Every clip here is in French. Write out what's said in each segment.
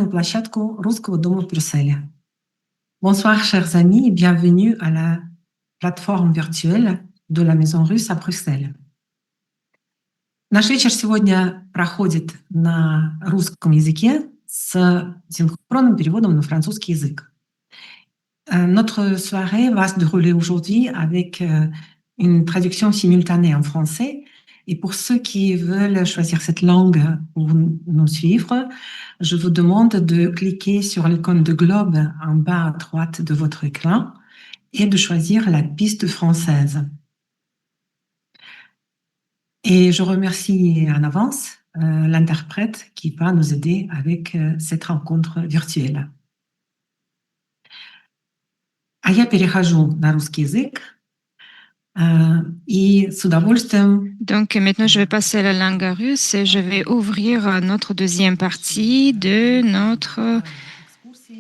Площадку Русского дома в Брюсселе. Bonsoir, chers amis, et bienvenue à la plateforme virtuelle de la Maison Russe à Брюсселе. Наш вечер сегодня проходит на русском языке с синхронным переводом на французский язык. Notre soirée va se dérouler aujourd'hui avec une traduction simultanée en français. Et pour ceux qui veulent choisir cette langue pour nous suivre, je vous demande de cliquer sur l'icône de globe en bas à droite de votre écran et de choisir la piste française. Et je remercie en avance l'interprète qui va nous aider avec cette rencontre virtuelle. А я перехожу на русский язык. И с удовольствием. Donc maintenant, je vais passer à la langue russe et je vais ouvrir notre deuxième partie de notre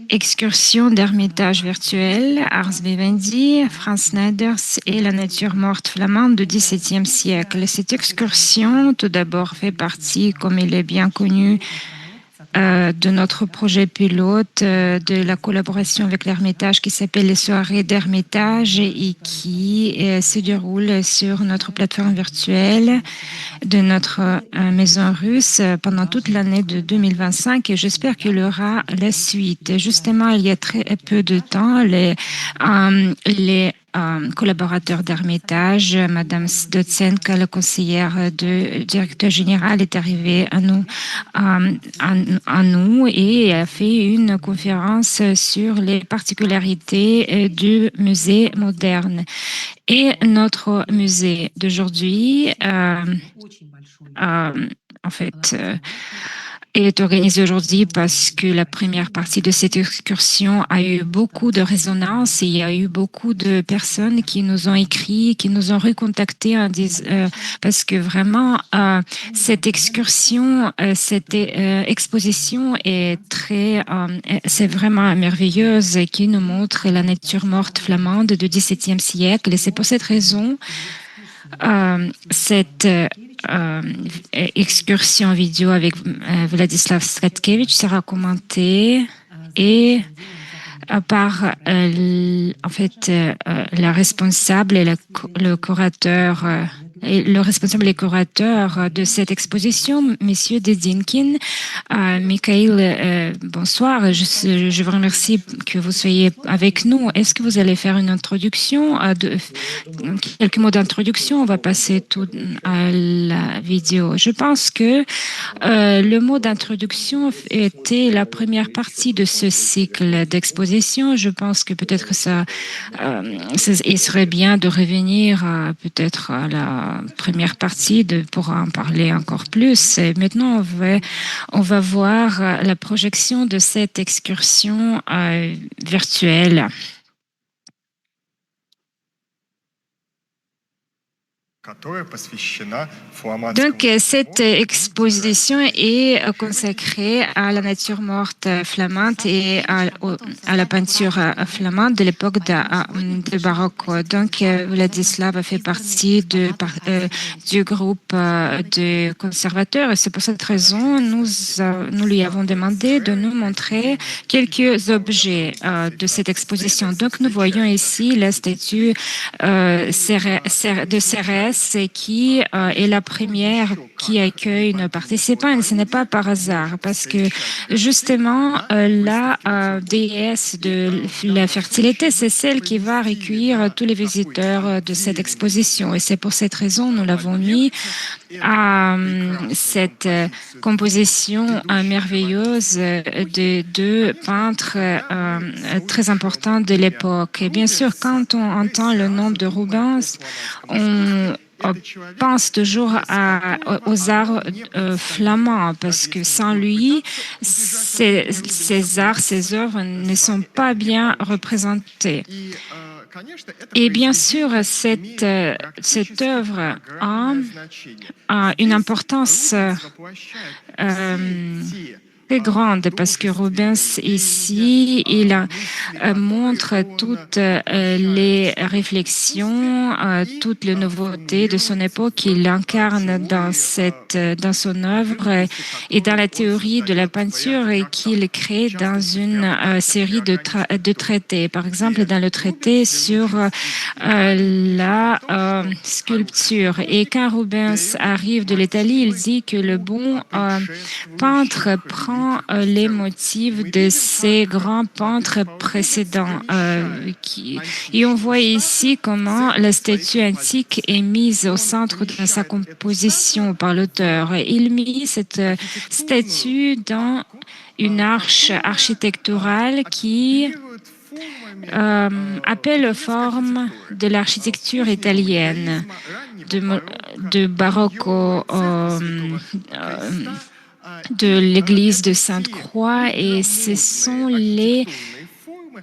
excursion d'Ermitage virtuel, Ars Vivendi, Franz Snyders et la nature morte flamande du XVIIe siècle. Cette excursion, tout d'abord, fait partie, comme il est bien connu, de notre projet pilote, de la collaboration avec l'Ermitage qui s'appelle les soirées d'Ermitage et qui se déroule sur notre plateforme virtuelle de notre maison russe pendant toute l'année de 2025 et j'espère qu'il y aura la suite. Justement, il y a très peu de temps, les collaborateur d'Ermitage, Madame Dotsenka, la conseillère du directeur général, est arrivée à nous et a fait une conférence sur les particularités du musée moderne. Et notre musée d'aujourd'hui, en fait, est organisé aujourd'hui parce que la première partie de cette excursion a eu beaucoup de résonance et il y a eu beaucoup de personnes qui nous ont écrit, qui nous ont recontactés parce que vraiment cette excursion, cette exposition est c'est vraiment merveilleuse et qui nous montre la nature morte flamande du XVIIe siècle et c'est pour cette raison cette excursion vidéo avec Vladislav Sretkevich sera commentée et par en fait la responsable et le curateur et le responsable et curateur de cette exposition, Monsieur Dedinkin. Mikhail, bonsoir. Je vous remercie que vous soyez avec nous. Est-ce que vous allez faire une introduction, quelques mots d'introduction? On va passer tout à la vidéo. Je pense que le mot d'introduction était la première partie de ce cycle d'exposition. Je pense que peut-être que il serait bien de revenir peut-être à la première partie pour en parler encore plus. Et maintenant, on va voir la projection de cette excursion virtuelle. Donc, cette exposition est consacrée à la nature morte flamande et à la peinture flamande de l'époque de baroque. Donc, Vladislav a fait partie du groupe de conservateurs et c'est pour cette raison nous lui avons demandé de nous montrer quelques objets de cette exposition. Donc, nous voyons ici la statue de Cérès qui est la première qui accueille nos participants et ce n'est pas par hasard parce que justement la déesse de la fertilité c'est celle qui va recueillir tous les visiteurs de cette exposition et c'est pour cette raison nous l'avons mis à cette composition merveilleuse de deux peintres très importants de l'époque. Et bien sûr, quand on entend le nom de Rubens, on pense toujours aux arts flamands parce que sans lui, ces arts, ces œuvres ne sont pas bien représentées. Et bien sûr, cette œuvre a une importance très grande parce que Rubens ici, il montre toutes les réflexions, toutes les nouveautés de son époque qu'il incarne dans son œuvre et dans la théorie de la peinture et qu'il crée dans une série de traités. Par exemple, dans le traité sur la sculpture. Et quand Rubens arrive de l'Italie, il dit que le bon peintre prend les motifs de ces grands peintres précédents. Et on voit ici comment la statue antique est mise au centre de sa composition par l'auteur. Il mit cette statue dans une arche architecturale qui appelle forme de l'architecture italienne, de baroque de l'église de Sainte-Croix, et ce sont les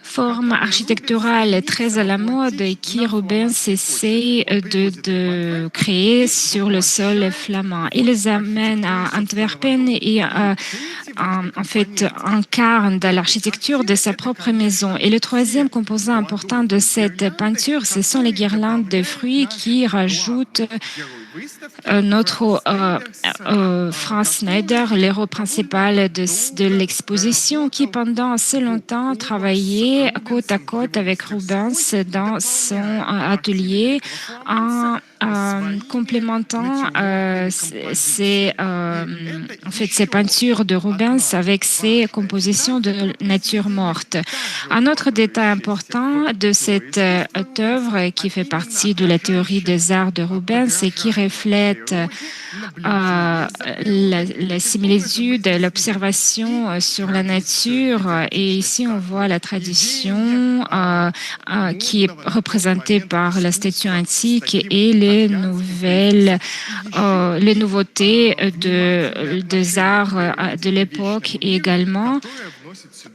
formes architecturales très à la mode qui Rubens essaie de créer sur le sol flamand. Il les amène à Antwerpen et en fait incarne dans l'architecture de sa propre maison. Et le troisième composant important de cette peinture, ce sont les guirlandes de fruits qui rajoutent notre Franz Schneider, l'héros principal de l'exposition, qui pendant assez longtemps travaillait côte à côte avec Rubens dans son atelier en complémentant ses peintures de Rubens avec ses compositions de nature morte. Un autre détail important de cette œuvre qui fait partie de la théorie des arts de Rubens et qui reflète la similitude, l'observation sur la nature. Et ici, on voit la tradition qui est représentée par la statue antique et les nouveautés des arts de l'époque et également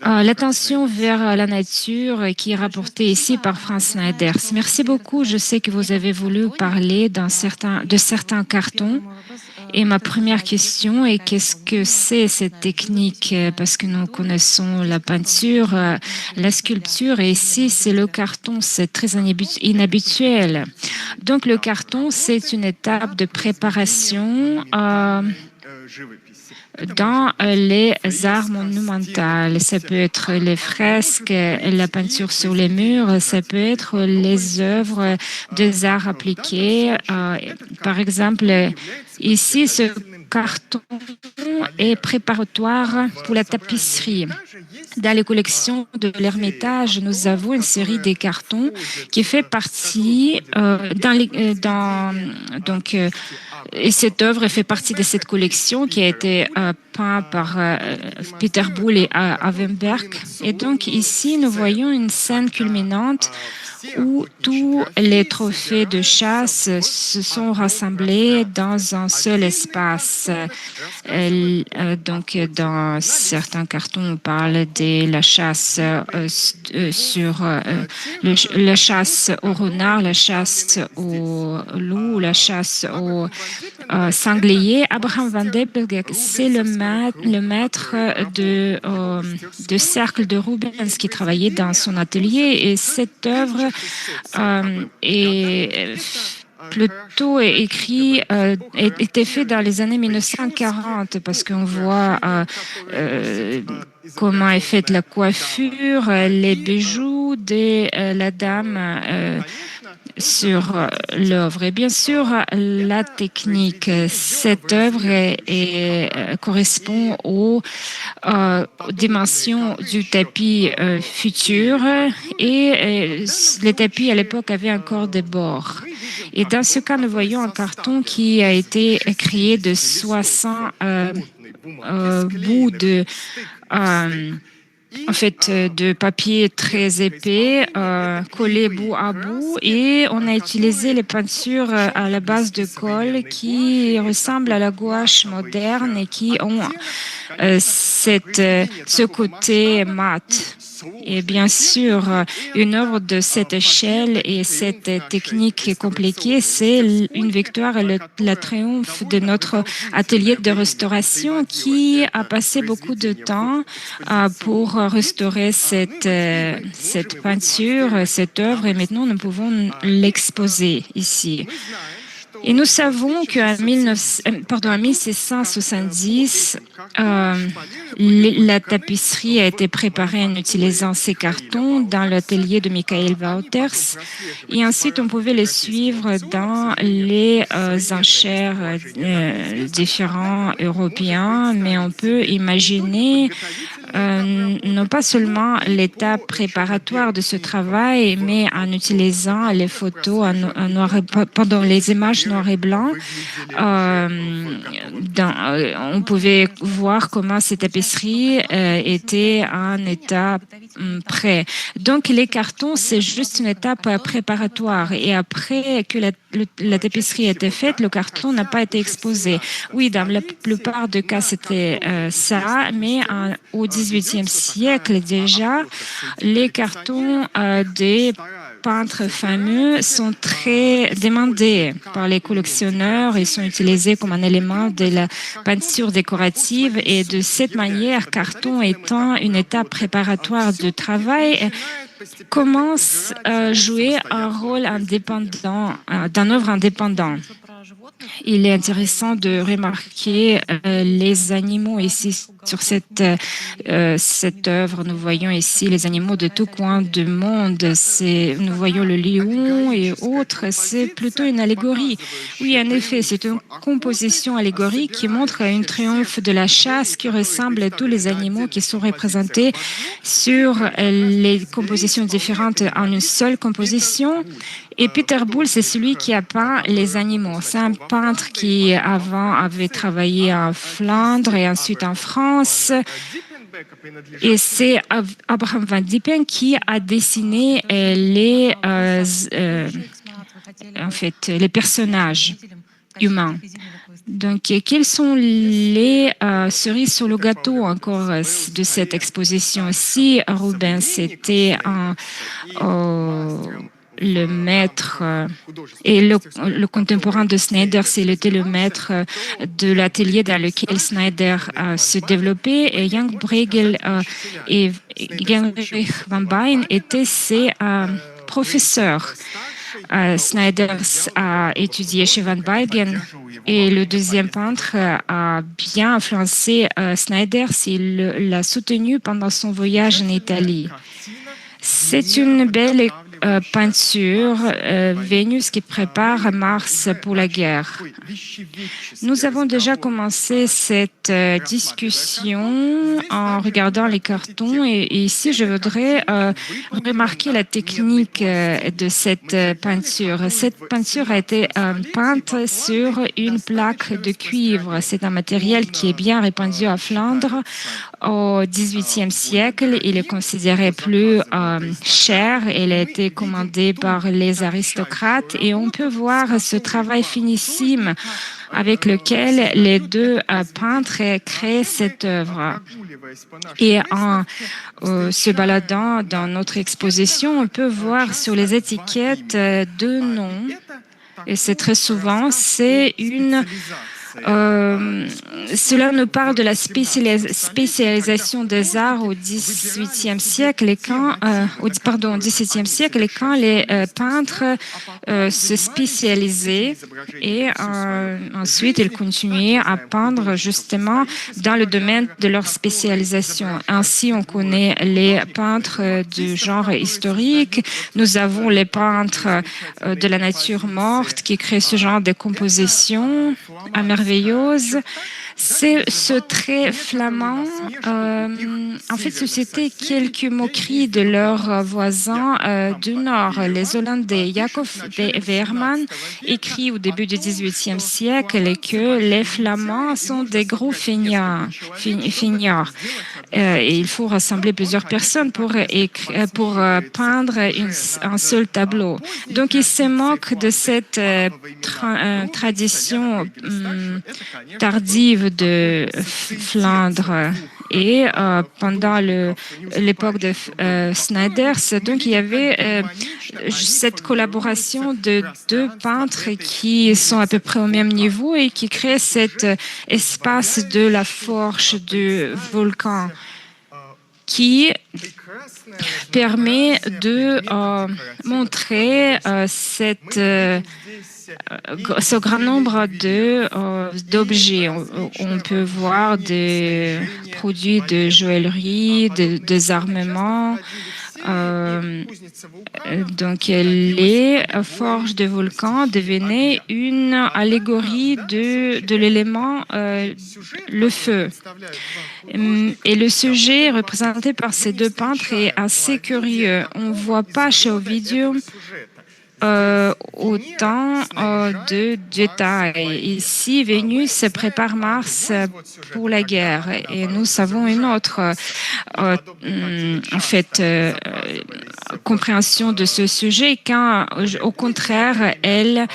l'attention vers la nature qui est rapportée ici par Franz Schneider. Merci beaucoup. Je sais que vous avez voulu parler de certains cartons. Et ma première question est qu'est-ce que c'est cette technique? Parce que nous connaissons la peinture, la sculpture, et ici c'est le carton, c'est très inhabituel. Donc le carton, c'est une étape de préparation dans les arts monumentaux. Ça peut être les fresques, la peinture sur les murs, ça peut être les œuvres des arts appliqués. Par exemple, ici, ce carton est préparatoire pour la tapisserie. Dans les collections de l'Ermitage, nous avons une série des cartons qui fait partie et cette œuvre fait partie de cette collection qui a été peinte par Peter Bull et Avenberg. Et donc ici, nous voyons une scène culminante où tous les trophées de chasse se sont rassemblés dans un seul espace. Donc, dans certains cartons, on parle de la chasse la chasse au renard, la chasse au loup, la chasse au sanglier. Abraham van Depelgek, c'est le maître de cercle de Rubens qui travaillait dans son atelier, et cette œuvre est plutôt était fait dans les années 1940 parce qu'on voit comment est faite la coiffure, les bijoux de la dame sur l'œuvre. Et bien sûr, la technique, cette œuvre correspond aux dimensions du tapis futur et les tapis à l'époque avaient encore des bords. Et dans ce cas, nous voyons un carton qui a été créé de 60 bouts de papier très épais, collé bout à bout, et on a utilisé les peintures à la base de colle qui ressemblent à la gouache moderne et qui ont ce côté mat. Et bien sûr, une œuvre de cette échelle et cette technique compliquée, c'est une victoire et le triomphe de notre atelier de restauration qui a passé beaucoup de temps pour restaurer cette peinture, cette œuvre, et maintenant nous pouvons l'exposer ici. Et nous savons qu'en 1670, la tapisserie a été préparée en utilisant ces cartons dans l'atelier de Michael Wouters. Et ensuite, on pouvait les suivre dans les enchères différents européens, mais on peut imaginer non pas seulement l'étape préparatoire de ce travail, mais en utilisant les photos pendant les images noir et blanc, on pouvait voir comment ces tapisseries étaient en état prêt. Donc les cartons, c'est juste une étape préparatoire. Et après que la tapisserie était faite, le carton n'a pas été exposé. Oui, dans la plupart des cas, c'était ça, mais au XVIIIe siècle déjà, les cartons des peintres fameux sont très demandés par les collectionneurs et sont utilisés comme un élément de la peinture décorative. Et de cette manière, carton étant une étape préparatoire de travail, commence à jouer un rôle indépendant, d'une œuvre indépendante. Il est intéressant de remarquer les animaux ici sur cette œuvre. Nous voyons ici les animaux de tout coin du monde. Nous voyons le lion et autres. C'est plutôt une allégorie. Oui, en effet, c'est une composition allégorique qui montre un triomphe de la chasse qui ressemble à tous les animaux qui sont représentés sur les compositions différentes en une seule composition. Et Peter Boulle, c'est celui qui a peint les animaux. C'est un peintre qui, avant, avait travaillé en Flandre et ensuite en France. Et c'est Abraham van Diepen qui a dessiné les personnages humains. Donc, quelles sont les cerises sur le gâteau encore de cette exposition-ci? Rubens, c'était le maître et le contemporain de Snyder, c'était le maître de l'atelier dans lequel Snyder se développait, et Jan Bruegel et Heinrich van Bijn étaient ses professeurs. Snyder a étudié chez Van Buygen et le deuxième peintre a bien influencé Snyder. Il l'a soutenu pendant son voyage en Italie. C'est une belle peinture, Vénus qui prépare Mars pour la guerre. Nous avons déjà commencé cette discussion en regardant les cartons et ici je voudrais remarquer la technique de cette peinture. Cette peinture a été peinte sur une plaque de cuivre. C'est un matériel qui est bien répandu à Flandre. Au XVIIIe siècle, il est considéré plus cher. Il a été commandé par les aristocrates et on peut voir ce travail finissime avec lequel les deux peintres créent cette œuvre. Et en se baladant dans notre exposition, on peut voir sur les étiquettes deux noms. Et c'est très souvent, c'est une... cela nous parle de la spécialisation des arts au XVIIIe siècle et quand, au XVIIe siècle et quand les peintres se spécialisaient et ensuite ils continuaient à peindre justement dans le domaine de leur spécialisation. Ainsi, on connaît les peintres du genre historique. Nous avons les peintres de la nature morte qui créent ce genre de composition merveilleuse. C'est ce trait flamand, en fait, suscitait quelques moqueries de leurs voisins du Nord, les Hollandais. Jacob Weerman écrit au début du XVIIIe siècle que les Flamands sont des gros feignards. Et il faut rassembler plusieurs personnes pour peindre un seul tableau. Donc, il se moque de cette tradition tardive de Flandre. Et pendant l'époque de Snyder, donc il y avait cette collaboration de deux peintres qui sont à peu près au même niveau et qui créent cet espace de la forge du volcan qui permet de montrer ce grand nombre d'objets. On peut voir des produits de joaillerie, des armements. Donc, les forges de volcan devenaient une allégorie de l'élément, le feu. Et le sujet représenté par ces deux peintres est assez curieux. On ne voit pas chez Ovidiu autant de détails. Ici, Vénus prépare Mars pour la guerre et nous savons une autre compréhension de ce sujet quand, au contraire, elle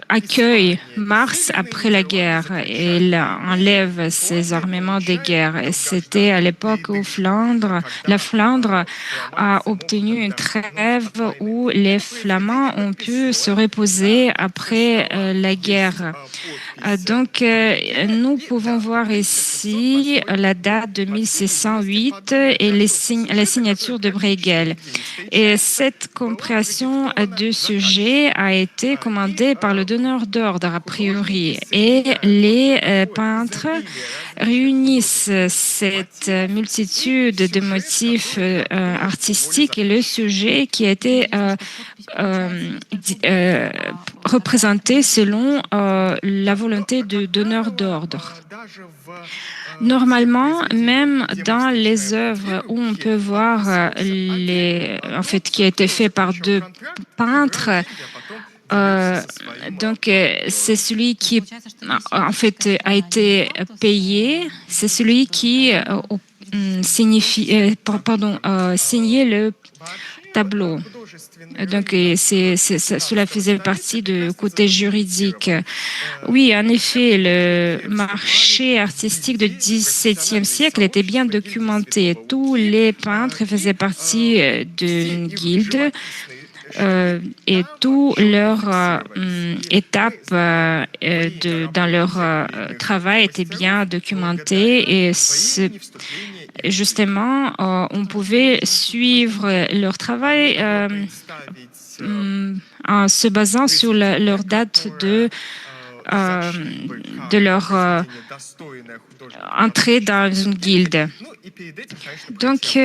accueille Mars après la guerre. Elle enlève ses armements de guerre. Et c'était à l'époque où la Flandre a obtenu une trêve où les Flamands ont pu se reposer après la guerre. Donc, nous pouvons voir ici la date de 1608 et la signature de Bruegel. Et cette compréhension du sujet a été commandée par le donneur d'ordre, a priori. Et les peintres réunissent cette multitude de motifs artistiques et le sujet qui a été représenté selon la volonté du donneur d'ordre. Normalement, même dans les œuvres où on peut voir qui a été fait par deux peintres, donc c'est celui qui a été payé, c'est celui qui signé le tableau. Donc, cela faisait partie du côté juridique. Oui, en effet, le marché artistique du XVIIe siècle était bien documenté. Tous les peintres faisaient partie d'une guilde et toutes leurs étapes dans leur travail étaient bien documentées et justement, on pouvait suivre leur travail en se basant sur leur date de leur entrée dans une guilde. Donc,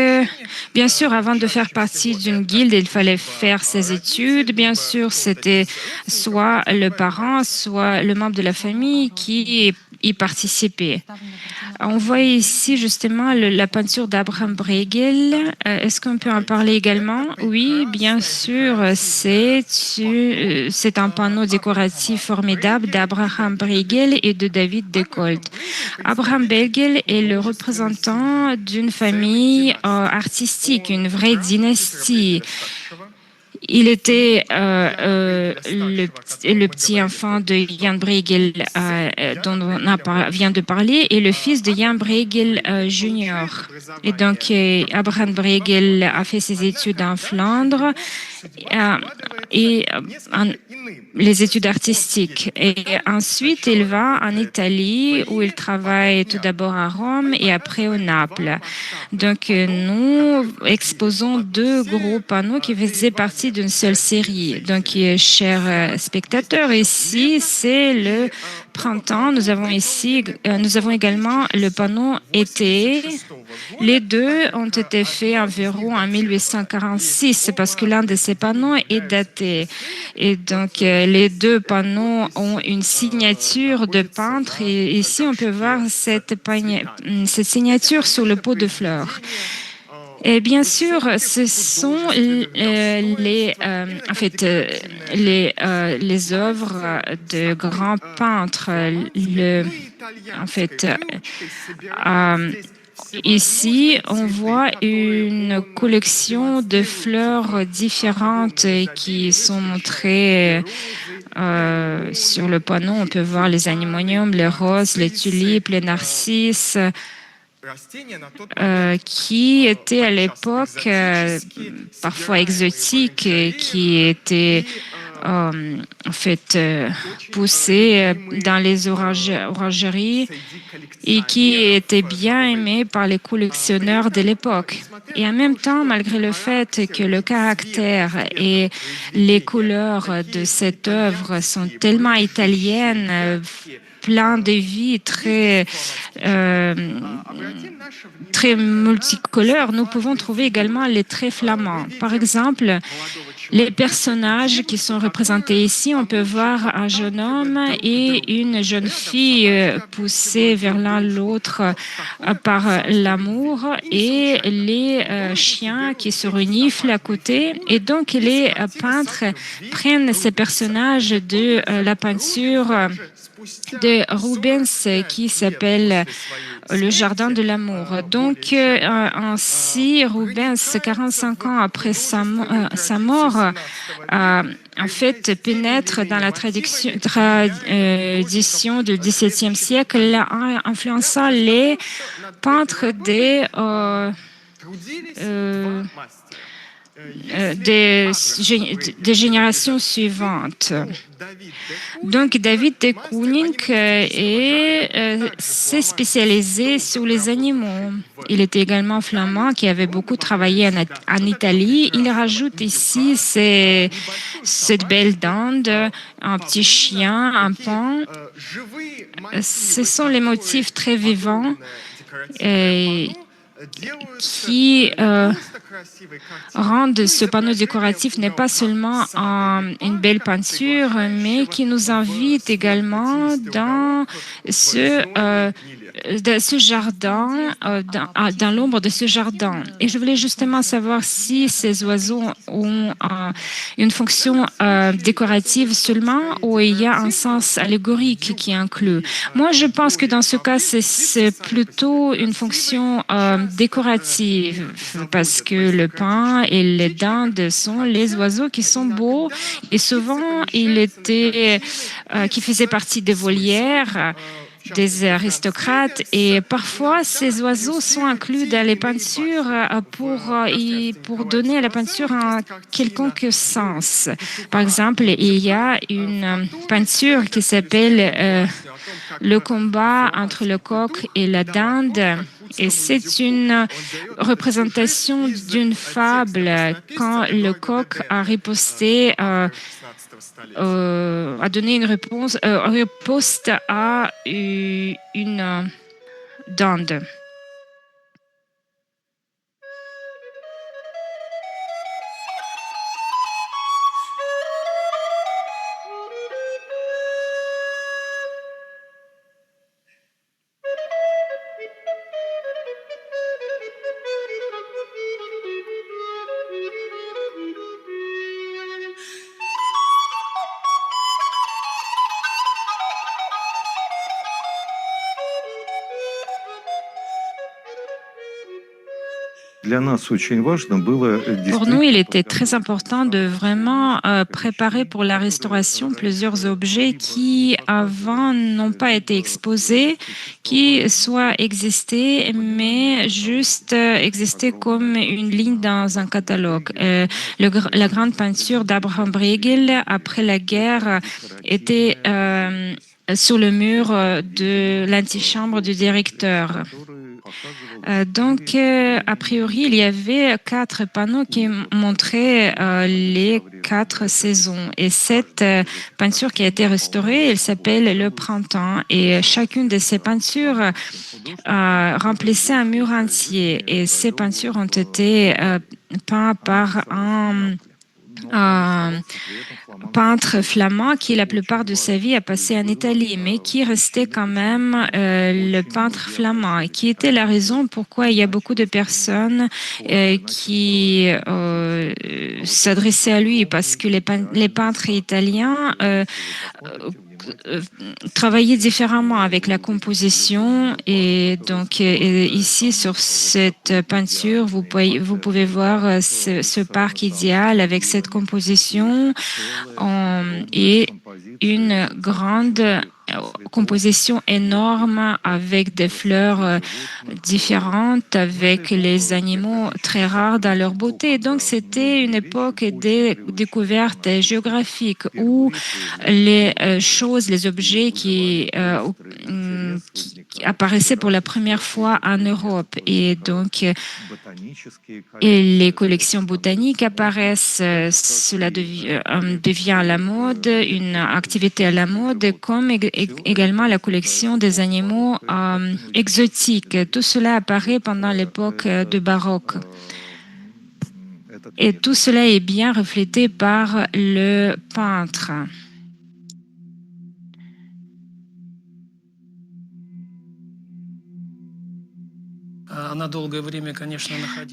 bien sûr, avant de faire partie d'une guilde, il fallait faire ses études. Bien sûr, c'était soit le parent, soit le membre de la famille qui y participait. On voit ici justement la peinture d'Abraham Bruegel. Est-ce qu'on peut en parler également? Oui, bien sûr. C'est un panneau décoratif formidable d'Abraham Bruegel et de David Decolt. Abraham Bruegel est le représentant d'une famille artistique, une vraie dynastie. Il était le petit enfant de Jan Bruegel dont on vient de parler et le fils de Jan Bruegel Jr. Et donc, Abraham Bruegel a fait ses études en Flandre et les études artistiques. Et ensuite, il va en Italie où il travaille tout d'abord à Rome et après au Naples. Donc, nous exposons deux gros panneaux qui faisaient partie d'une seule série. Donc, chers spectateurs, ici, c'est le printemps. Nous avons également le panneau été. Les deux ont été faits environ en 1846 parce que l'un de ces panneaux est daté. Et donc, les deux panneaux ont une signature de peintre et ici, on peut voir cette signature sur le pot de fleurs. Et bien sûr, ce sont les œuvres de grands peintres. ici, on voit une collection de fleurs différentes qui sont montrées sur le panneau. On peut voir les anémoniums, les roses, les tulipes, les narcisses, qui étaient à l'époque parfois exotiques et qui étaient en fait poussés dans les orangeries et qui étaient bien aimés par les collectionneurs de l'époque. Et en même temps, malgré le fait que le caractère et les couleurs de cette œuvre sont tellement italiennes, plein de vie, très multicolores, nous pouvons trouver également les traits flamands. Par exemple, les personnages qui sont représentés ici, on peut voir un jeune homme et une jeune fille poussés vers l'un l'autre par l'amour et les chiens qui se reniflent à côté. Et donc, les peintres prennent ces personnages de la peinture de Rubens qui s'appelle Le Jardin de l'amour. Donc, ainsi, Rubens, 45 ans après sa mort, en fait, pénètre dans la tradition du XVIIe siècle, influençant les peintres des générations suivantes. Donc, David de Kooning s'est spécialisé sur les animaux. Il était également flamand qui avait beaucoup travaillé en Italie. Il rajoute ici cette belle dinde, un petit chien, un paon. Ce sont les motifs très vivants qui rendent ce panneau décoratif n'est pas seulement une belle peinture, mais qui nous invite également dans ce jardin, dans l'ombre de ce jardin. Et je voulais justement savoir si ces oiseaux ont une fonction décorative seulement ou il y a un sens allégorique qui est inclus. Moi, je pense que dans ce cas, c'est plutôt une fonction décorative parce que le paon et les dindes sont les oiseaux qui sont beaux et souvent, qui faisaient partie des volières des aristocrates et parfois ces oiseaux sont inclus dans les peintures pour donner à la peinture un quelconque sens. Par exemple, il y a une peinture qui s'appelle Le combat entre le coq et la dinde. Et c'est une représentation d'une fable quand le coq a riposté a donné une riposte à une dinde. Pour nous, il était très important de vraiment préparer pour la restauration plusieurs objets qui avant n'ont pas été exposés, qui soit existaient, mais juste existaient comme une ligne dans un catalogue. La grande peinture d'Abraham Bruegel après la guerre était sur le mur de l'antichambre du directeur. Donc, a priori, il y avait 4 panneaux qui montraient les 4 saisons. Et cette peinture qui a été restaurée, elle s'appelle Le Printemps. Et chacune de ces peintures remplissait un mur entier. Et ces peintures ont été peintes par un peintre flamand qui, la plupart de sa vie, a passé en Italie, mais qui restait quand même le peintre flamand, et qui était la raison pourquoi il y a beaucoup de personnes qui s'adressaient à lui, parce que les peintres italiens travailler différemment avec la composition et donc ici sur cette peinture vous pouvez voir ce parc idéal avec cette composition et une grande composition énorme avec des fleurs différentes, avec les animaux très rares dans leur beauté. Donc, c'était une époque des découvertes géographiques où les choses, les objets qui apparaissaient pour la première fois en Europe. Et donc, et les collections botaniques apparaissent, cela devient à la mode, une activité à la mode, comme également la collection des animaux exotiques. Tout cela apparaît pendant l'époque du baroque. Et tout cela est bien reflété par le peintre.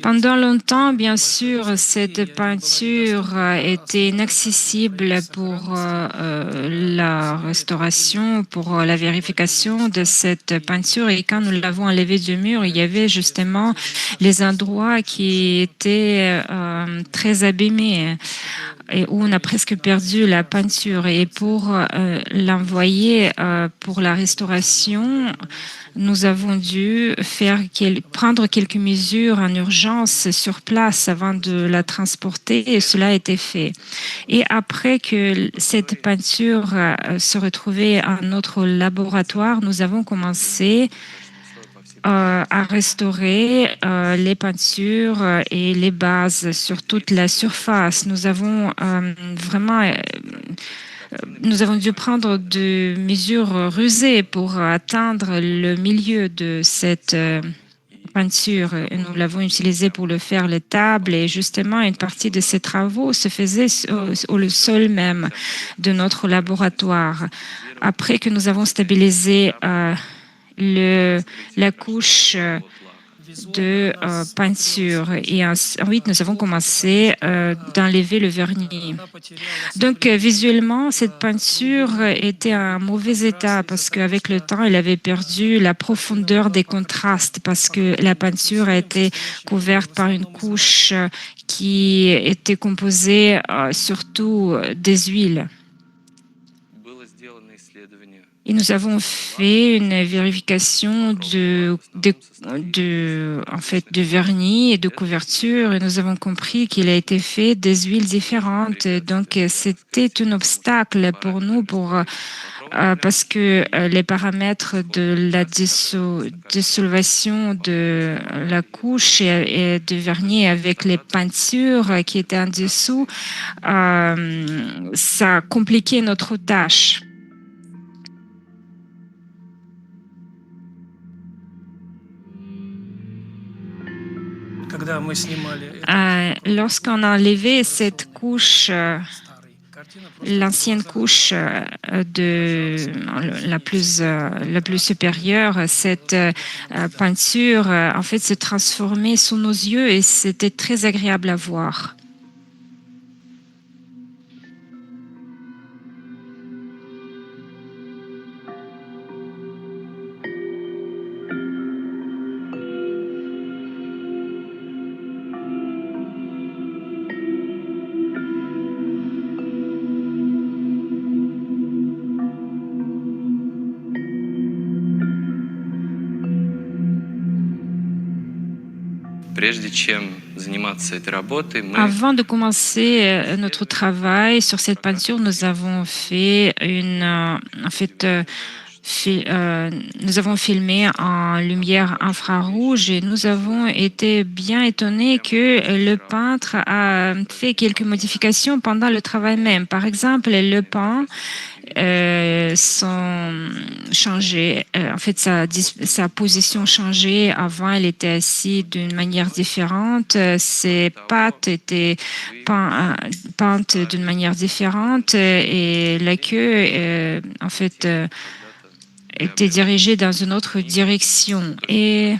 Pendant longtemps, bien sûr, cette peinture était inaccessible pour la restauration, pour la vérification de cette peinture. Et quand nous l'avons enlevée du mur, il y avait justement les endroits qui étaient très abîmés et où on a presque perdu la peinture. Et pour l'envoyer pour la restauration, nous avons dû prendre quelques mesures en urgence sur place avant de la transporter et cela a été fait. Et après que cette peinture se retrouvait à notre laboratoire, nous avons commencé à restaurer les peintures et les bases sur toute la surface. Nous avons nous avons dû prendre des mesures rusées pour atteindre le milieu de cette peinture. Et nous l'avons utilisée pour le faire les tables et justement une partie de ces travaux se faisait au sol même de notre laboratoire. Après que nous avons stabilisé la couche de peinture et ensuite nous avons commencé d'enlever le vernis. Donc visuellement, cette peinture était en mauvais état parce qu'avec le temps, elle avait perdu la profondeur des contrastes parce que la peinture a été couverte par une couche qui était composée surtout des huiles. Et nous avons fait une vérification en fait, de vernis et de couverture et nous avons compris qu'il a été fait des huiles différentes. Donc, c'était un obstacle pour nous parce que les paramètres de la dissolvation de la couche et de vernis avec les peintures qui étaient en dessous, ça compliquait notre tâche. Lorsqu'on a enlevé cette couche, l'ancienne couche la plus supérieure, cette peinture en fait se transformait sous nos yeux et c'était très agréable à voir. Avant de commencer notre travail sur cette peinture, nous avons fait nous avons filmé en lumière infrarouge et nous avons été bien étonnés que le peintre a fait quelques modifications pendant le travail même. Par exemple, le pain sont changés. En fait, sa position changeait. Avant, elle était assise d'une manière différente. Ses pattes étaient peintes d'une manière différente et la queue, en fait, était dirigée dans une autre direction. Et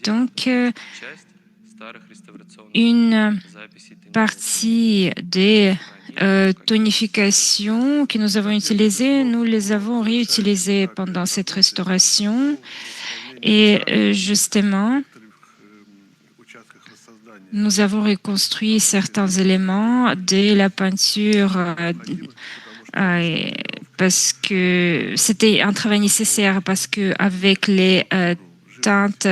donc, une partie des tonifications que nous avons utilisées, nous les avons réutilisées pendant cette restauration. Et justement, nous avons reconstruit certains éléments de la peinture parce que c'était un travail nécessaire, parce que avec les teintes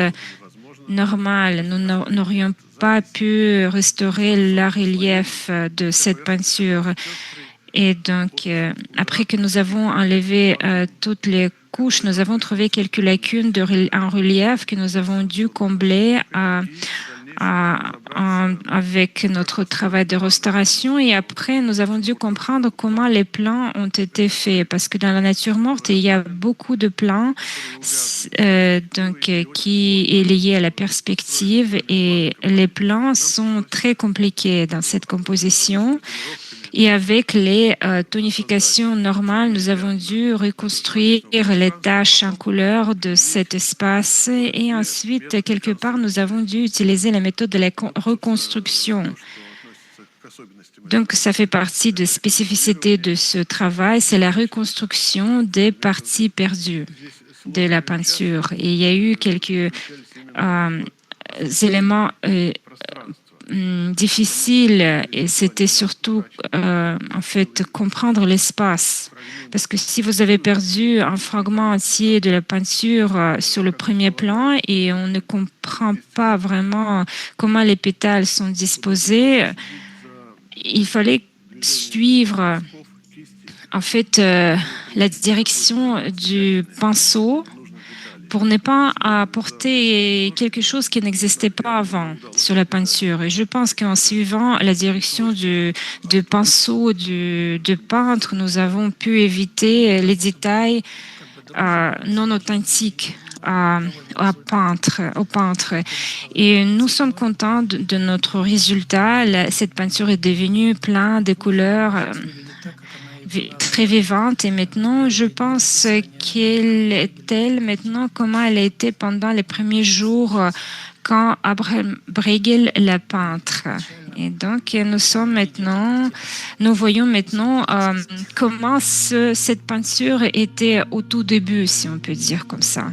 normales, nous n'aurions pas pu restaurer le relief de cette peinture. Et donc, après que nous avons enlevé toutes les couches, nous avons trouvé quelques lacunes en relief que nous avons dû combler avec notre travail de restauration. Et après, nous avons dû comprendre comment les plans ont été faits, parce que dans la nature morte, il y a beaucoup de plans qui est lié à la perspective, et les plans sont très compliqués dans cette composition. Et avec les tonifications normales, nous avons dû reconstruire les taches en couleur de cet espace. Et ensuite, quelque part, nous avons dû utiliser la méthode de la reconstruction. Donc, ça fait partie des spécificités de ce travail, c'est la reconstruction des parties perdues de la peinture. Et il y a eu quelques éléments difficile, et c'était surtout en fait comprendre l'espace, parce que si vous avez perdu un fragment entier de la peinture sur le premier plan et on ne comprend pas vraiment comment les pétales sont disposés, il fallait suivre en fait la direction du pinceau pour ne pas apporter quelque chose qui n'existait pas avant sur la peinture. Et je pense qu'en suivant la direction du pinceau du peintre, nous avons pu éviter les détails non authentiques au peintre. Et nous sommes contents de notre résultat. Cette peinture est devenue plein de couleurs très vivante, et maintenant je pense qu'elle est telle maintenant comment elle a été pendant les premiers jours quand Abraham Bruegel l'a peintre. Et donc nous voyons maintenant comment cette peinture était au tout début, si on peut dire comme ça.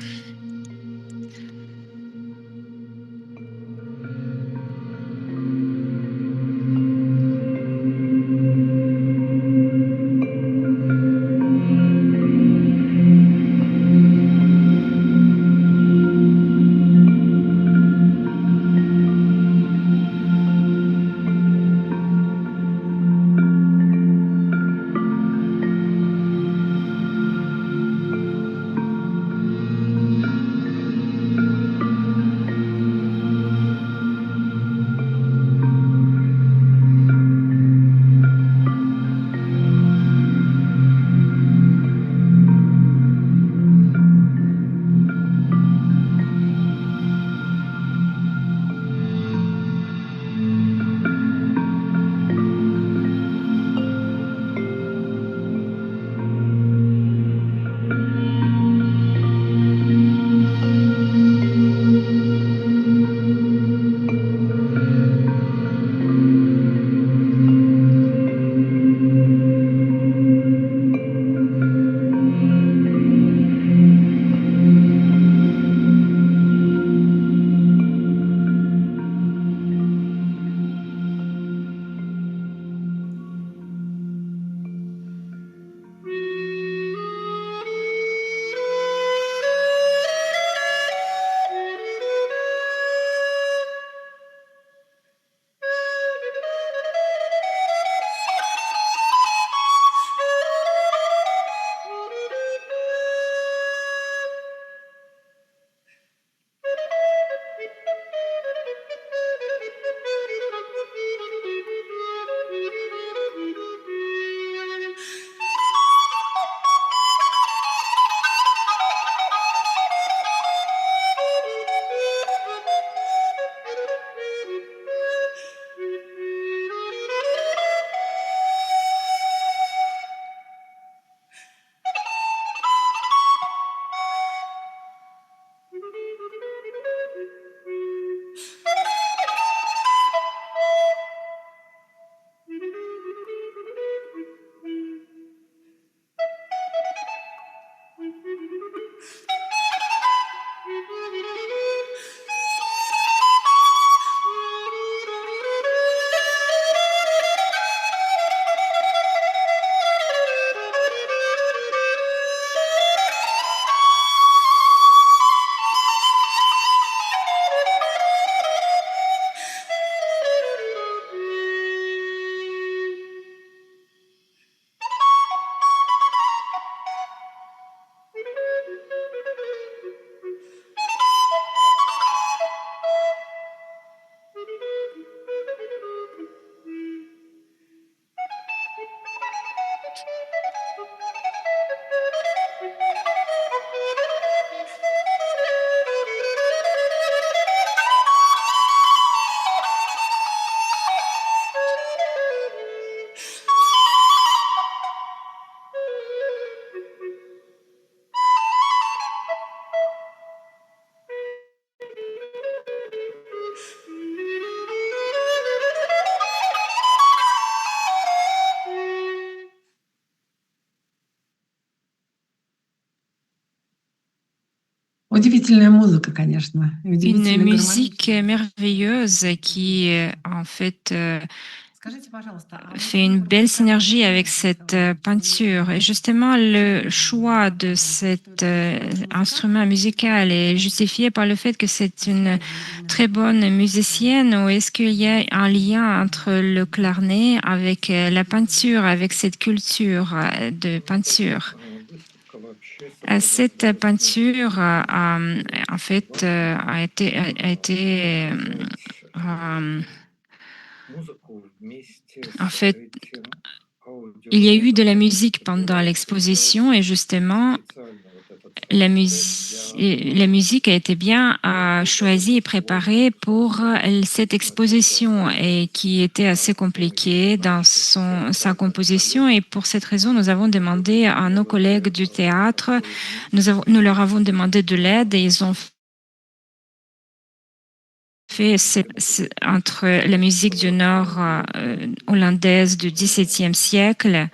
Удивительная музыка, конечно, и Une удивительно musique гармоничная. merveilleuse qui, en fait, Скажите, пожалуйста, а вот fait вы une belle профессионально synergie avec занимаетесь cette peinture. Et инструментом? justement, le Почему вы choix так de подумали? Что cet это профессиональный музыкант? instrument musical est justifié par le fait que c'est une Почему вы именно très такой bonne musicienne ou est-ce qu'il y a un lien entre le clarinet avec la peinture, avec cette culture de peinture? Cette peinture, en fait, euh, en fait, il y a eu de la musique pendant l'exposition et justement, la musique a été bien choisie et préparée pour cette exposition et qui était assez compliquée dans sa composition. Et pour cette raison, nous avons demandé à nos collègues du théâtre, nous leur avons demandé de l'aide et ils ont fait entre la musique du Nord hollandaise du XVIIe siècle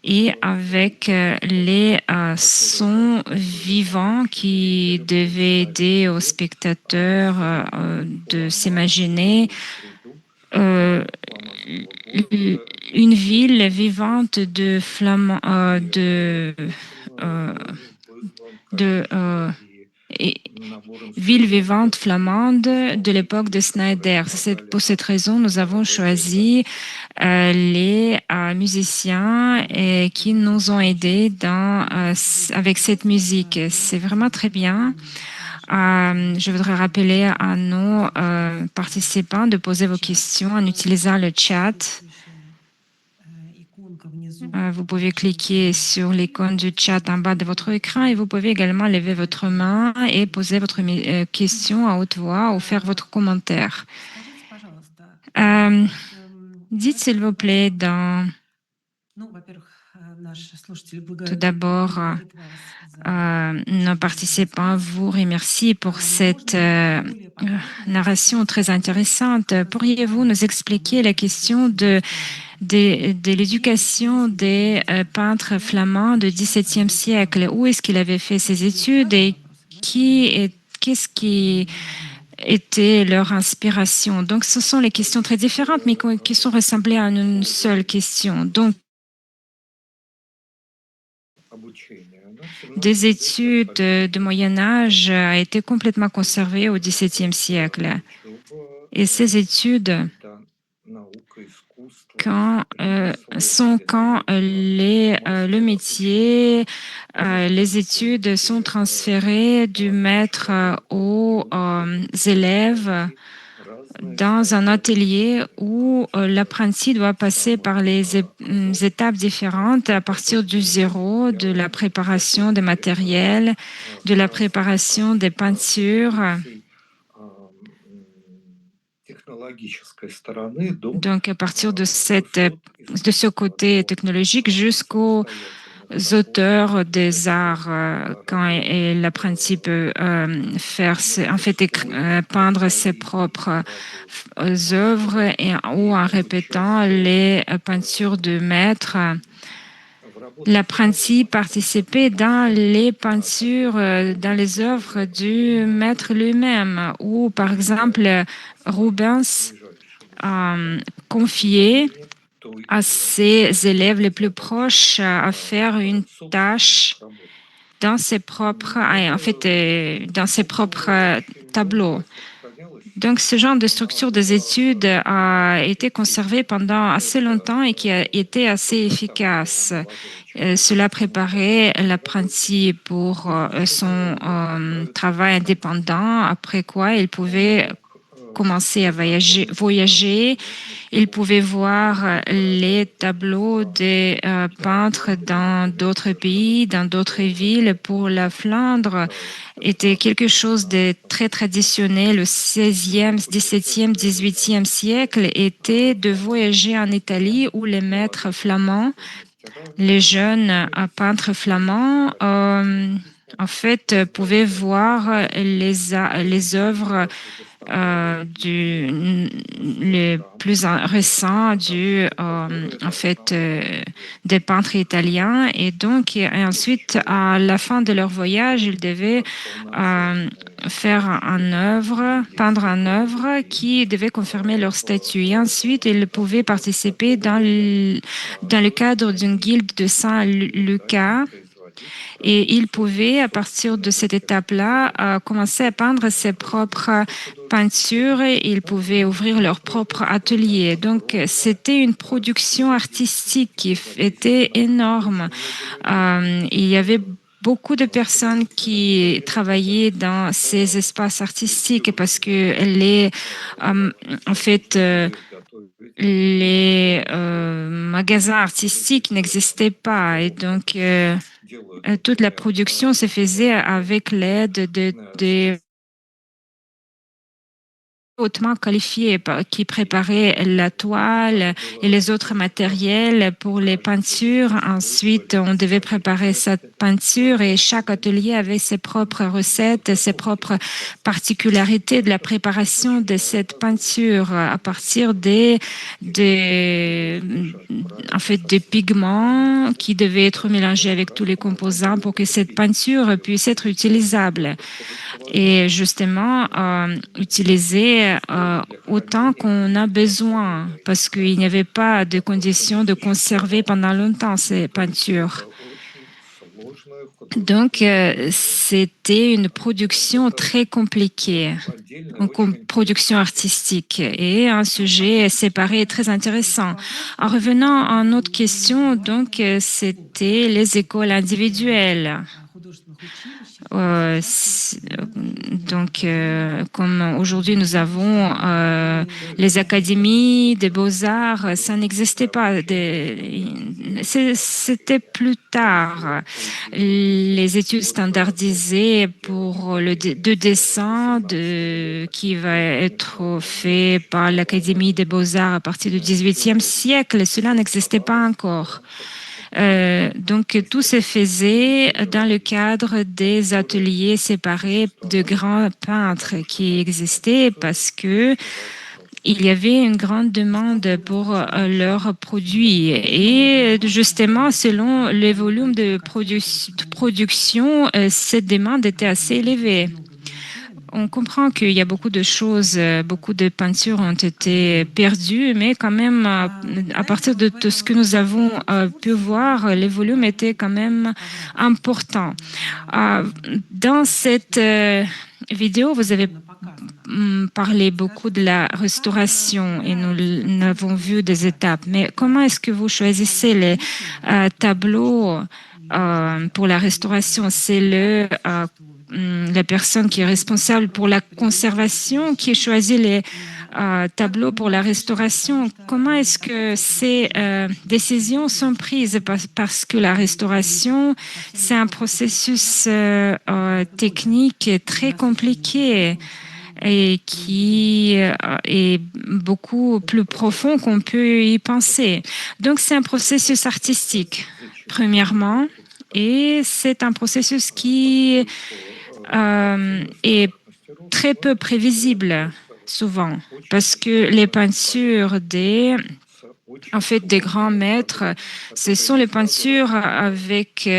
et avec les sons vivants qui devaient aider aux spectateurs de s'imaginer une ville vivante de flamands, de et ville vivante flamande de l'époque de Snyder. C'est pour cette raison nous avons choisi les musiciens qui nous ont aidés avec cette musique. C'est vraiment très bien. Je voudrais rappeler à nos participants de poser vos questions en utilisant le chat. Vous pouvez cliquer sur l'icône du chat en bas de votre écran et vous pouvez également lever votre main et poser votre question à haute voix ou faire votre commentaire. Dites s'il vous plaît tout d'abord, nos participants vous remercient pour cette narration très intéressante. Pourriez-vous nous expliquer la question de l'éducation des peintres flamands du XVIIe siècle? Où est-ce qu'il avait fait ses études et qu'est-ce qui était leur inspiration? Donc, ce sont les questions très différentes, mais qui sont rassemblées en une seule question. Donc, des études de Moyen Âge a été complètement conservées au XVIIe siècle. Et ces études quand le métier, les études sont transférées du maître aux élèves dans un atelier où l'apprenti doit passer par les étapes différentes à partir du zéro, de la préparation des matériels, de la préparation des peintures. Donc, à partir de ce côté technologique jusqu'aux auteurs des arts, quand l'apprenti peut peindre ses propres œuvres ou en répétant les peintures de maître. L'apprenti participait dans les peintures, dans les œuvres du maître lui-même, ou par exemple Rubens confiait à ses élèves les plus proches à faire une tâche dans ses propres, dans ses propres tableaux. Donc, ce genre de structure des études a été conservé pendant assez longtemps et qui a été assez efficace. Cela préparait l'apprenti pour son travail indépendant, après quoi il pouvait commencer à voyager. Il pouvait voir les tableaux des peintres dans d'autres pays, dans d'autres villes. Pour la Flandre, était quelque chose de très traditionnel au XVIe, XVIIe, XVIIIe siècle, était de voyager en Italie où les maîtres flamands, les jeunes peintres flamands, en fait, pouvaient voir les œuvres le plus récent en fait, des peintres italiens. Et donc, et ensuite, à la fin de leur voyage, ils devaient peindre une œuvre qui devait confirmer leur statut. Et ensuite, ils pouvaient participer dans le cadre d'une guilde de Saint-Lucas. Et il pouvait, à partir de cette étape-là, commencer à peindre ses propres peintures. Il pouvait ouvrir leur propre atelier. Donc, c'était une production artistique qui était énorme. Il y avait beaucoup de personnes qui travaillaient dans ces espaces artistiques parce que en fait, les magasins artistiques n'existaient pas et donc toute la production se faisait avec l'aide de hautement qualifiés qui préparaient la toile et les autres matériels pour les peintures. Ensuite, on devait préparer cette peinture et chaque atelier avait ses propres recettes, ses propres particularités de la préparation de cette peinture à partir en fait, des pigments qui devaient être mélangés avec tous les composants pour que cette peinture puisse être utilisable et justement utiliser autant qu'on a besoin parce qu'il n'y avait pas de conditions de conserver pendant longtemps ces peintures. Donc, c'était une production très compliquée, une production artistique et un sujet séparé et très intéressant. En revenant à notre question, donc, c'était les écoles individuelles. Donc, comme aujourd'hui nous avons les académies des beaux-arts, ça n'existait pas. C'était plus tard. Les études standardisées pour de dessin qui va être fait par l'Académie des beaux-arts à partir du XVIIIe siècle, cela n'existait pas encore. Donc, tout se faisait dans le cadre des ateliers séparés de grands peintres qui existaient parce que il y avait une grande demande pour leurs produits et justement, selon les volumes de production, cette demande était assez élevée. On comprend qu'il y a beaucoup de choses, beaucoup de peintures ont été perdues, mais quand même, à partir de tout ce que nous avons pu voir, les volumes étaient quand même importants. Dans cette vidéo, vous avez parlé beaucoup de la restauration et nous avons vu des étapes. Mais comment est-ce que vous choisissez les tableaux pour la restauration? C'est la personne qui est responsable pour la conservation qui choisit les tableaux pour la restauration. Comment est-ce que ces décisions sont prises? Parce que la restauration, c'est un processus technique très compliqué et qui est beaucoup plus profond qu'on peut y penser. Donc, c'est un processus artistique, premièrement, et c'est un processus qui est très peu prévisible souvent parce que les peintures en fait, des grands maîtres, ce sont les peintures avec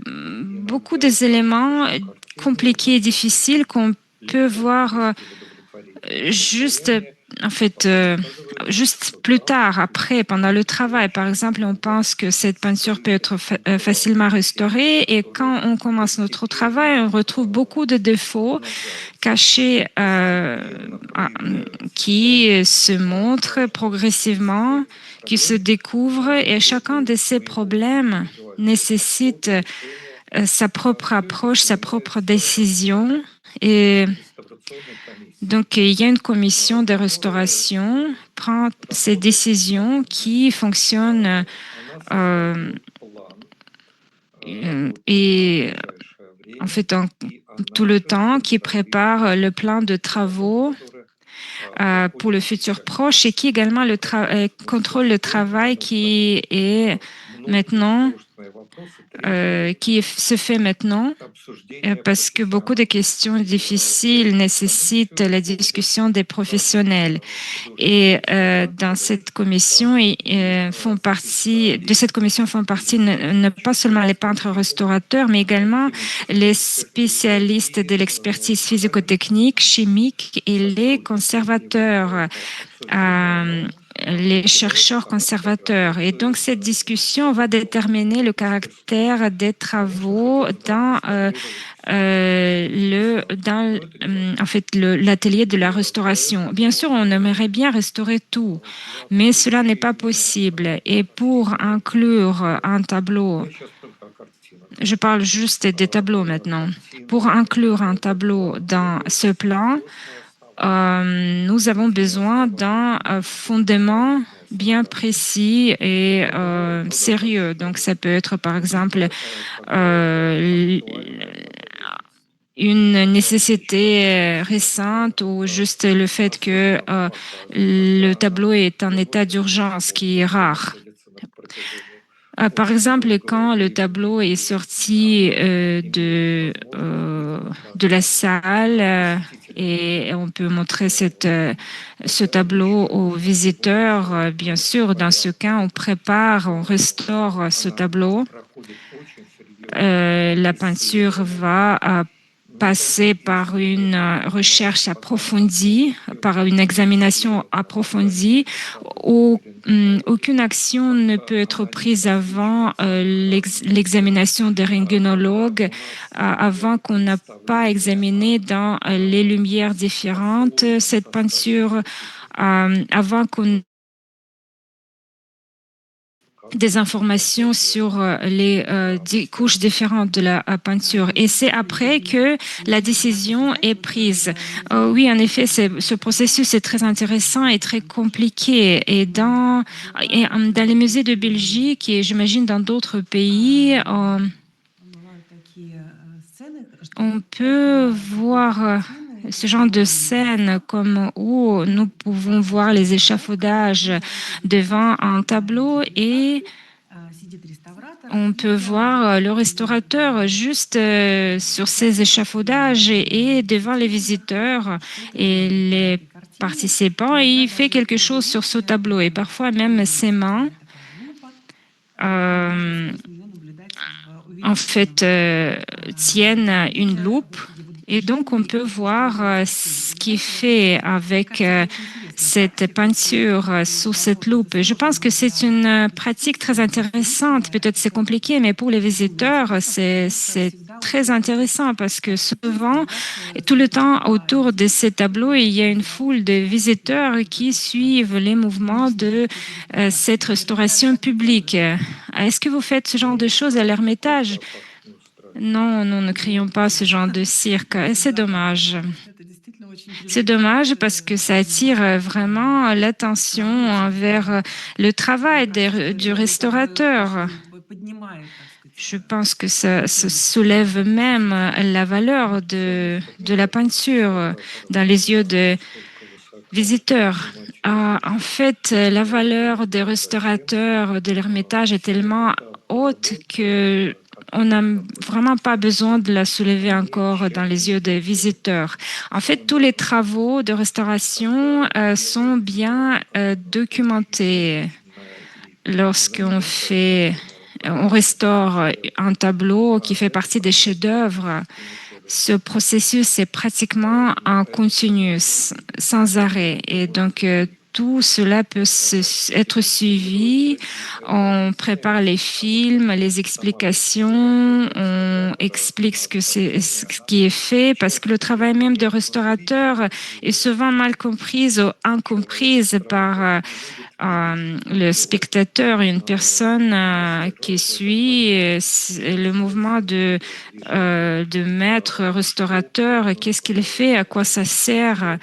beaucoup d'éléments compliqués et difficiles qu'on peut voir juste, en fait, juste plus tard, après, pendant le travail. Par exemple, on pense que cette peinture peut être facilement restaurée et quand on commence notre travail, on retrouve beaucoup de défauts cachés qui se montrent progressivement, qui se découvrent et chacun de ces problèmes nécessite sa propre approche, sa propre décision et donc, il y a une commission de restauration, prend ces décisions qui fonctionnent et en fait tout le temps, qui prépare le plan de travaux pour le futur proche et qui également contrôle le travail qui est maintenant qui se fait maintenant parce que beaucoup de questions difficiles nécessitent la discussion des professionnels. Et dans cette commission, de cette commission font partie ne pas seulement les peintres restaurateurs, mais également les spécialistes de l'expertise physico-technique, chimique et les conservateurs. Les chercheurs conservateurs. Et donc, cette discussion va déterminer le caractère des travaux dans l'atelier de la restauration. Bien sûr, on aimerait bien restaurer tout, mais cela n'est pas possible. Et pour inclure un tableau, je parle juste des tableaux maintenant, pour inclure un tableau dans ce plan, nous avons besoin d'un fondement bien précis et sérieux. Donc, ça peut être, par exemple, une nécessité récente ou juste le fait que le tableau est en état d'urgence, qui est rare. Par exemple, quand le tableau est sorti de la salle et on peut montrer ce tableau aux visiteurs, bien sûr, dans ce cas, on restaure ce tableau. La peinture va passer par une recherche approfondie, par une examination approfondie. Aucune action ne peut être prise avant l'examination des rentgenologues, avant qu'on n'a pas examiné dans les lumières différentes cette peinture, avant qu'on des informations sur les couches différentes de la peinture. Et c'est après que la décision est prise. Oui, en effet, ce processus est très intéressant et très compliqué. Et dans les musées de Belgique et j'imagine dans d'autres pays, on peut voir ce genre de scène comme où nous pouvons voir les échafaudages devant un tableau et on peut voir le restaurateur juste sur ces échafaudages et devant les visiteurs et les participants et il fait quelque chose sur ce tableau et parfois même ses mains tiennent une loupe et donc on peut voir ce qui est fait avec cette peinture sous cette loupe. Je pense que c'est une pratique très intéressante. Peut-être c'est compliqué, mais pour les visiteurs, c'est très intéressant parce que souvent, tout le temps autour de ces tableaux, il y a une foule de visiteurs qui suivent les mouvements de cette restauration publique. Est-ce que vous faites ce genre de choses à l'Ermitage? Non, nous ne crions pas ce genre de cirque. Et c'est dommage. C'est dommage parce que ça attire vraiment l'attention vers le travail du restaurateur. Je pense que ça soulève même la valeur de la peinture dans les yeux des visiteurs. En fait, la valeur des restaurateurs de l'Ermitage est tellement haute que on n'a vraiment pas besoin de la soulever encore dans les yeux des visiteurs. En fait, tous les travaux de restauration sont bien documentés. On restaure un tableau qui fait partie des chefs-d'œuvre. Ce processus est pratiquement en continu, sans arrêt. Et donc, tout cela peut être suivi. On prépare les films, les explications, on explique ce qui est fait parce que le travail même de restaurateur est souvent mal compris ou incomprise par le spectateur, une personne qui suit le mouvement de maître restaurateur, qu'est-ce qu'il fait, à quoi ça sert,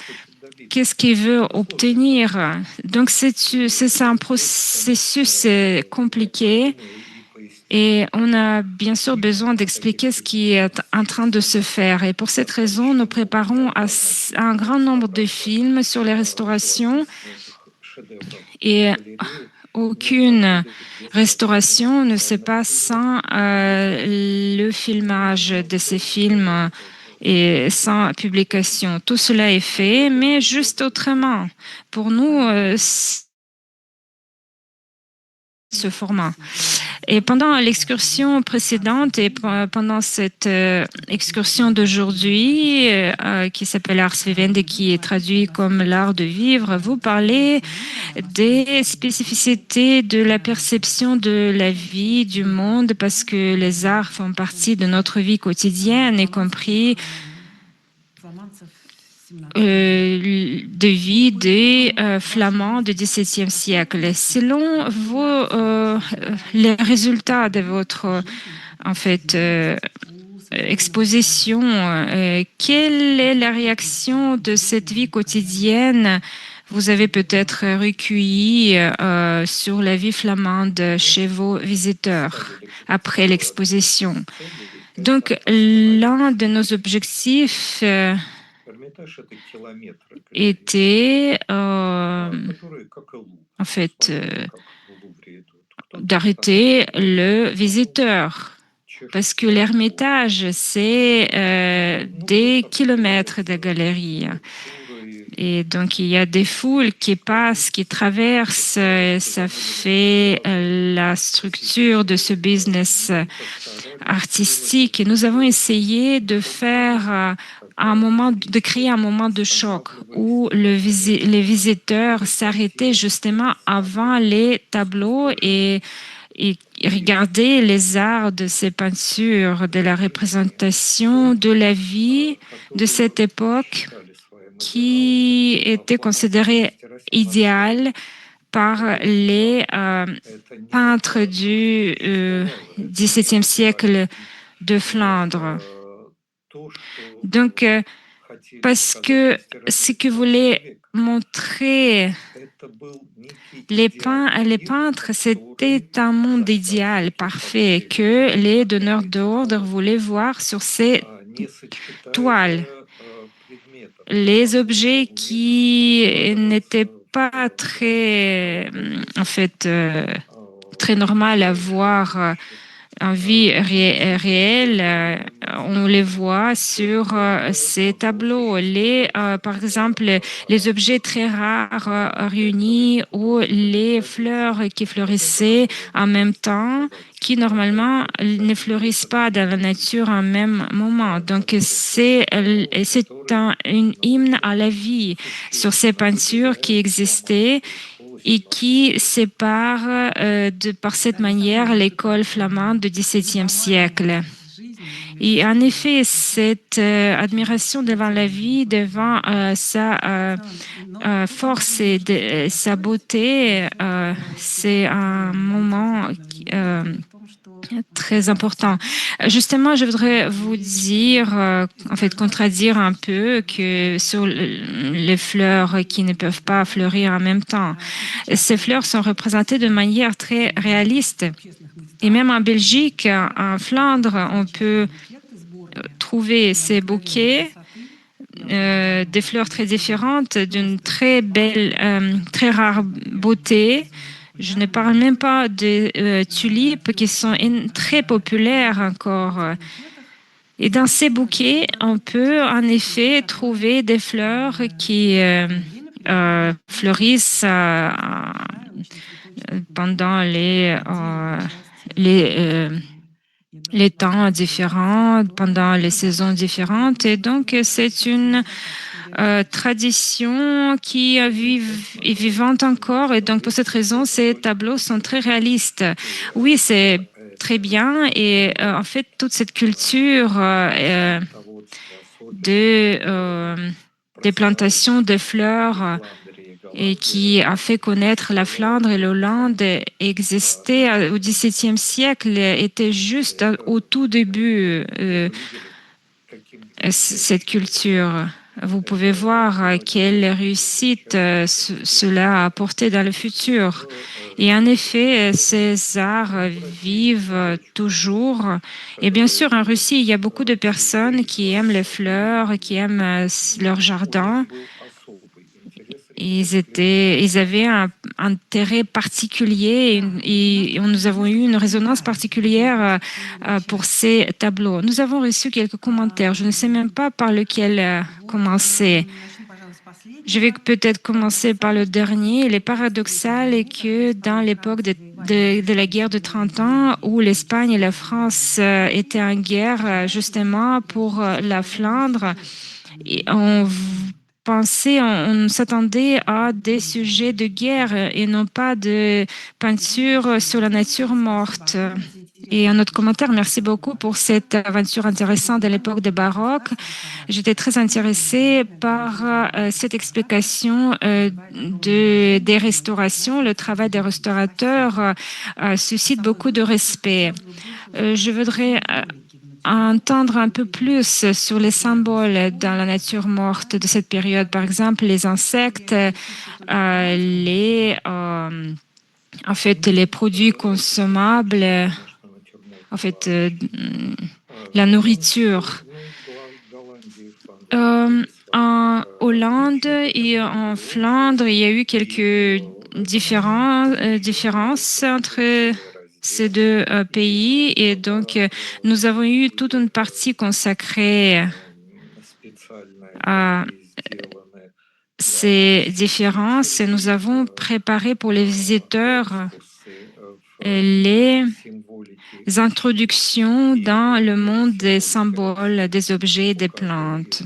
qu'est-ce qu'il veut obtenir. Donc, c'est un processus compliqué et on a bien sûr besoin d'expliquer ce qui est en train de se faire. Et pour cette raison, nous préparons un grand nombre de films sur les restaurations et aucune restauration ne se passe sans le filmage de ces films et sans publication. Tout cela est fait, mais juste autrement. Pour nous, ce format. Et pendant l'excursion précédente et pendant cette excursion d'aujourd'hui, qui s'appelle Ars Vivendi, qui est traduit comme l'art de vivre, vous parlez des spécificités de la perception de la vie, du monde, parce que les arts font partie de notre vie quotidienne, y compris de vie des Flamands du XVIIe siècle. Selon les résultats de votre en fait exposition, quelle est la réaction de cette vie quotidienne? Vous avez peut-être recueilli sur la vie flamande chez vos visiteurs après l'exposition. Donc, l'un de nos objectifs était en fait d'arrêter le visiteur. Parce que l'Ermitage, c'est des kilomètres de galeries. Et donc, il y a des foules qui passent, qui traversent. Ça fait la structure de ce business artistique. Et nous avons essayé de faire de créer un moment de choc où les visiteurs s'arrêtaient justement avant les tableaux et regarder les arts de ces peintures, de la représentation de la vie de cette époque qui était considérée idéale par les peintres du XVIIe siècle de Flandre. Donc, parce que ce que voulaient montrer les peintres, c'était un monde idéal, parfait, que les donneurs d'ordre voulaient voir sur ces toiles. Les objets qui n'étaient pas très, en fait, très normal à voir en vie réelle, on les voit sur ces tableaux. Par exemple, les objets très rares réunis ou les fleurs qui fleurissaient en même temps, qui normalement ne fleurissent pas dans la nature en même moment. Donc, c'est une hymne à la vie sur ces peintures qui existaient et qui sépare par cette manière l'école flamande du XVIIe siècle. Et en effet, cette admiration devant la vie, devant sa force et sa beauté, c'est un moment très important. Justement, je voudrais vous dire, en fait, contredire un peu que sur les fleurs qui ne peuvent pas fleurir en même temps, ces fleurs sont représentées de manière très réaliste. Et même en Belgique, en Flandre, on peut trouver ces bouquets des fleurs très différentes, d'une très belle, très rare beauté. Je ne parle même pas des tulipes qui sont très populaires encore. Et dans ces bouquets, on peut en effet trouver des fleurs qui fleurissent pendant les temps différents, pendant les saisons différentes. Et donc, c'est une tradition qui est vivante encore. Et donc, pour cette raison, ces tableaux sont très réalistes. Oui, c'est très bien. Et en fait, toute cette culture des plantations de fleurs et qui a fait connaître la Flandre et l'Hollande existait au XVIIe siècle, était juste au tout début cette culture. Vous pouvez voir quelle réussite cela a apporté dans le futur. Et en effet, ces arts vivent toujours. Et bien sûr, en Russie, il y a beaucoup de personnes qui aiment les fleurs, qui aiment leur jardin. Ils avaient intérêt particulier et nous avons eu une résonance particulière pour ces tableaux. Nous avons reçu quelques commentaires. Je ne sais même pas par lequel commencer. Je vais peut-être commencer par le dernier. Il est paradoxal que dans l'époque de la guerre de 30 ans, où l'Espagne et la France étaient en guerre justement pour la Flandre, et on s'attendait à des sujets de guerre et non pas de peinture sur la nature morte. Et un autre commentaire, merci beaucoup pour cette aventure intéressante de l'époque du baroque. J'étais très intéressée par cette explication des restaurations. Le travail des restaurateurs suscite beaucoup de respect. Je voudrais entendre un peu plus sur les symboles dans la nature morte de cette période. Par exemple, les insectes, en fait, les produits consommables, en fait, la nourriture. En Hollande et en Flandre, il y a eu quelques différences entre ces deux pays et donc nous avons eu toute une partie consacrée à ces différences et nous avons préparé pour les visiteurs les introductions dans le monde des symboles, des objets, des plantes.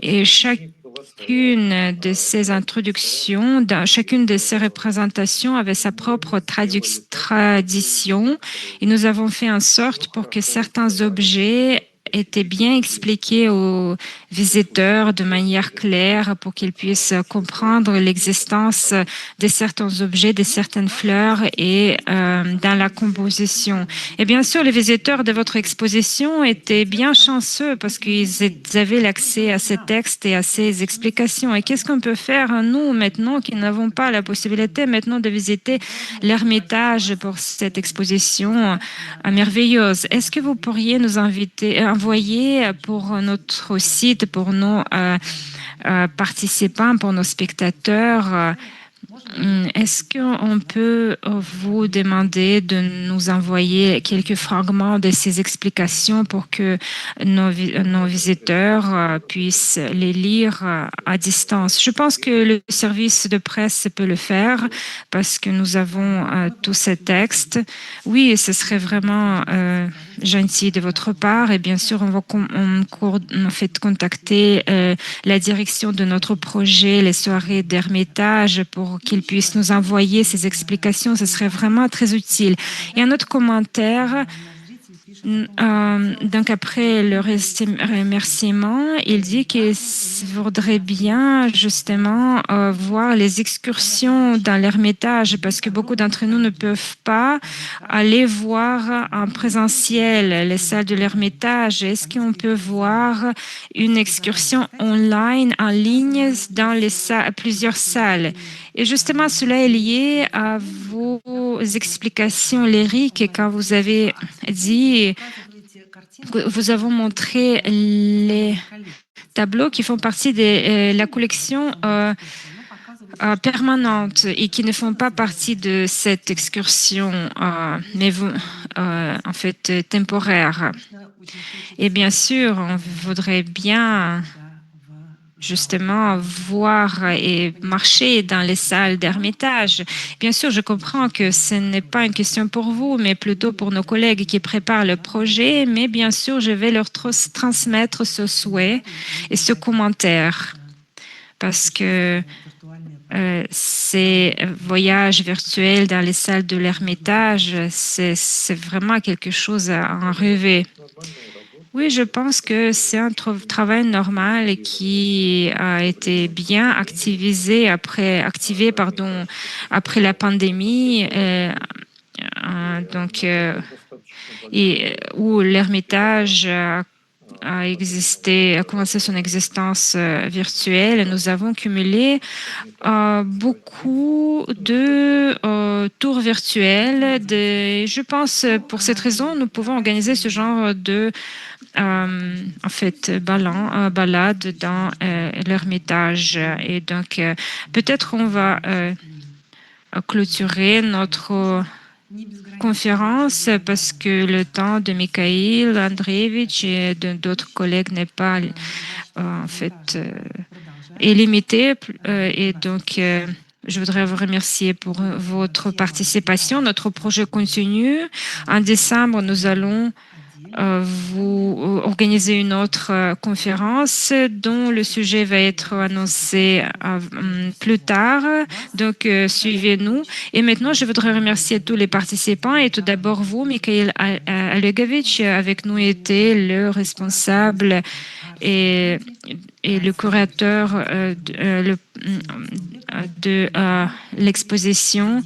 Et chacune de ces introductions, chacune de ces représentations avait sa propre tradition et nous avons fait en sorte pour que certains objets étaient bien expliqués aux visiteurs de manière claire pour qu'ils puissent comprendre l'existence de certains objets, de certaines fleurs et dans la composition. Et bien sûr, les visiteurs de votre exposition étaient bien chanceux parce qu'ils avaient l'accès à ces textes et à ces explications. Et qu'est-ce qu'on peut faire, nous, maintenant, qui n'avons pas la possibilité maintenant de visiter l'Ermitage pour cette exposition merveilleuse? Est-ce que vous pourriez nous envoyer pour notre site, pour nos participants, pour nos spectateurs, est-ce qu'on peut vous demander de nous envoyer quelques fragments de ces explications pour que nos visiteurs puissent les lire à distance? Je pense que le service de presse peut le faire parce que nous avons tous ces textes. Oui, ce serait vraiment gentil de votre part et bien sûr, on va en fait contacter la direction de notre projet, les soirées d'Ermitage, pour qu'ils puissent nous envoyer ces explications. Ce serait vraiment très utile. Et un autre commentaire. Donc après le remerciement, il dit qu'il voudrait bien justement voir les excursions dans l'Ermitage parce que beaucoup d'entre nous ne peuvent pas aller voir en présentiel les salles de l'Ermitage. Est-ce qu'on peut voir une excursion online, en ligne, dans plusieurs salles? Et justement, cela est lié à vos explications lyriques quand vous avez dit vous avons montré les tableaux qui font partie de la collection permanente et qui ne font pas partie de cette excursion, mais en fait temporaire. Et bien sûr, on voudrait bien justement voir et marcher dans les salles d'Ermitage. Bien sûr, je comprends que ce n'est pas une question pour vous, mais plutôt pour nos collègues qui préparent le projet. Mais bien sûr, je vais leur transmettre ce souhait et ce commentaire parce que ces voyages virtuels dans les salles de l'Ermitage, c'est vraiment quelque chose à en rêver. Oui, je pense que c'est un travail normal qui a été bien activé après la pandémie, donc où l'Ermitage a commencé son existence virtuelle. Nous avons cumulé beaucoup de tours virtuels. Je pense, pour cette raison, nous pouvons organiser ce genre de en fait, balade dans l'Ermitage. Et donc, peut-être on va clôturer notre conférence parce que le temps de Mikhail Andreevich et d'autres collègues n'est pas en fait est limité et donc je voudrais vous remercier pour votre participation. Notre projet continue. En décembre, nous allons vous organiser une autre conférence dont le sujet va être annoncé plus tard. Donc, suivez-nous. Et maintenant, je voudrais remercier tous les participants et tout d'abord vous, Mikhail Alegovitch. Avec nous était le responsable et le curateur de l'exposition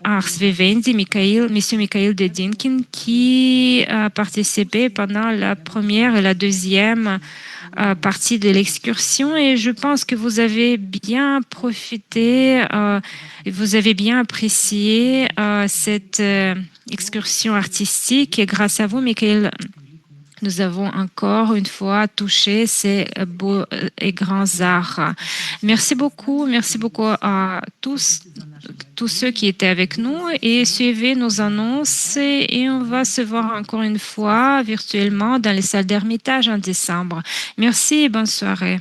Ars Vivendi, Monsieur Mikhail Dedinkin, qui a participé pendant la première et la deuxième partie de l'excursion. Et je pense que vous avez bien profité, vous avez bien apprécié cette excursion artistique. Et grâce à vous, Mikhail, nous avons encore une fois touché ces beaux et grands arts. Merci beaucoup à tous ceux qui étaient avec nous et suivez nos annonces et on va se voir encore une fois virtuellement dans les salles d'Ermitage en décembre. Merci et bonne soirée.